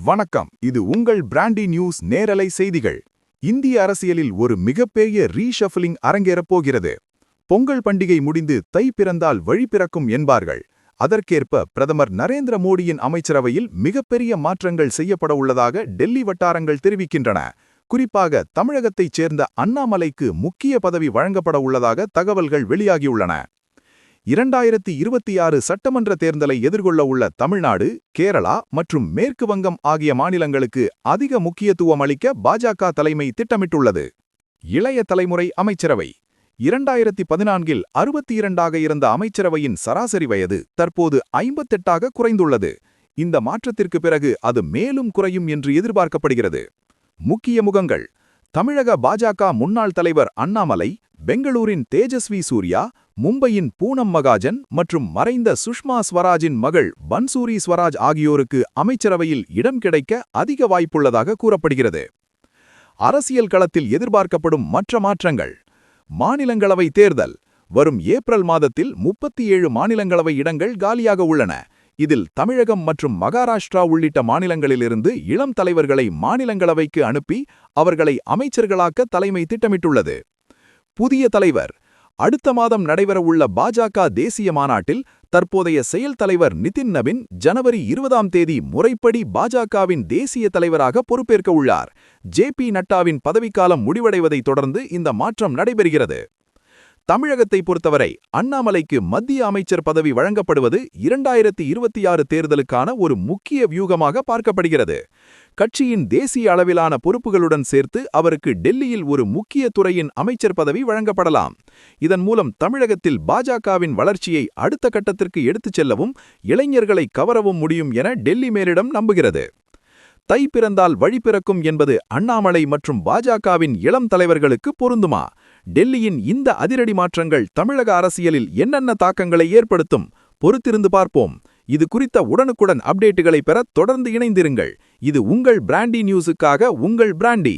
வணக்கம், இது உங்கள் பிராண்டி நியூஸ் நேரலை செய்திகள். இந்திய அரசியலில் ஒரு மிகப்பெரிய ரீஷஃபிலிங் அரங்கேறப் போகிறது. பொங்கல் பண்டிகை முடிந்து தை பிறந்தால் வழி பிறக்கும் என்பார்கள். அதற்கேற்ப பிரதமர் நரேந்திர மோடியின் அமைச்சரவையில் மிகப்பெரிய மாற்றங்கள் செய்யப்பட உள்ளதாக டெல்லி வட்டாரங்கள் தெரிவிக்கின்றன. குறிப்பாக தமிழகத்தைச் சேர்ந்த அண்ணாமலைக்கு முக்கிய பதவி வழங்கப்பட உள்ளதாக தகவல்கள் வெளியாகியுள்ளன. 2026 சட்டமன்ற தேர்தலை எதிர்கொள்ள உள்ள தமிழ்நாடு, கேரளா மற்றும் மேற்கு வங்கம் ஆகிய மாநிலங்களுக்கு அதிக முக்கியத்துவம் அளிக்க பாஜக தலைமை திட்டமிட்டுள்ளது. இளைய தலைமுறை அமைச்சரவை 2014இல் 62ஆக இருந்த அமைச்சரவையின் சராசரி வயது தற்போது 58ஆக குறைந்துள்ளது. இந்த மாற்றத்திற்கு பிறகு அது மேலும் குறையும் என்று எதிர்பார்க்கப்படுகிறது. முக்கிய முகங்கள்: தமிழக பாஜக முன்னாள் தலைவர் அண்ணாமலை, பெங்களூரின் தேஜஸ்வி சூர்யா, மும்பையின் பூனம் மகாஜன் மற்றும் மறைந்த சுஷ்மா ஸ்வராஜின் மகள் பன்சூரி ஸ்வராஜ் ஆகியோருக்கு அமைச்சரவையில் இடம் கிடைக்க அதிக வாய்ப்புள்ளதாக கூறப்படுகிறது. அரசியல் களத்தில் எதிர்பார்க்கப்படும் மற்ற மாற்றங்கள்: மாநிலங்களவை தேர்தல் வரும் ஏப்ரல் மாதத்தில் 37 மாநிலங்களவை இடங்கள் காலியாக உள்ளன. இதில் தமிழகம் மற்றும் மகாராஷ்டிரா உள்ளிட்ட மாநிலங்களிலிருந்து இளம் தலைவர்களை மாநிலங்களவைக்கு அனுப்பி அவர்களை அமைச்சர்களாக்க தலைமை திட்டமிட்டுள்ளது. புதிய தலைவர்: அடுத்த மாதம் நடைபெறவுள்ள பாஜக தேசிய மாநாட்டில் தற்போதைய செயல் தலைவர் நிதின் நபின் ஜனவரி 20ஆம் தேதி முறைப்படி பாஜகவின் தேசிய தலைவராக பொறுப்பேற்க உள்ளார். ஜே.பி. நட்டாவின் பதவிக்காலம் முடிவடைவதைத் தொடர்ந்து இந்த மாற்றம் நடைபெறுகிறது. தமிழகத்தை பொறுத்தவரை அண்ணாமலைக்கு மத்திய அமைச்சர் பதவி வழங்கப்படுவது 2026 தேர்தலுக்கான ஒரு முக்கிய வியூகமாக பார்க்கப்படுகிறது. கட்சியின் தேசிய அளவிலான பொறுப்புகளுடன் சேர்த்து அவருக்கு டெல்லியில் ஒரு முக்கிய துறையின் அமைச்சர் பதவி வழங்கப்படலாம். இதன் மூலம் தமிழகத்தில் பாஜகவின் வளர்ச்சியை அடுத்த கட்டத்திற்கு எடுத்துச் செல்லவும் இளைஞர்களை கவரவும் முடியும் என டெல்லி மேலிடம் நம்புகிறது. தை பிறந்தால் வழி பிறக்கும் என்பது அண்ணாமலை மற்றும் பாஜகவின் இளம் தலைவர்களுக்கு பொருந்துமா? டெல்லியின் இந்த அதிரடி மாற்றங்கள் தமிழக அரசியலில் என்னென்ன தாக்கங்களை ஏற்படுத்தும்? பொறுத்திருந்து பார்ப்போம். இது குறித்த உடனுக்குடன் அப்டேட்டுகளை பெற தொடர்ந்து இணைந்திருங்கள். இது உங்கள் பிராண்டி நியூஸுக்காக உங்கள் பிராண்டி.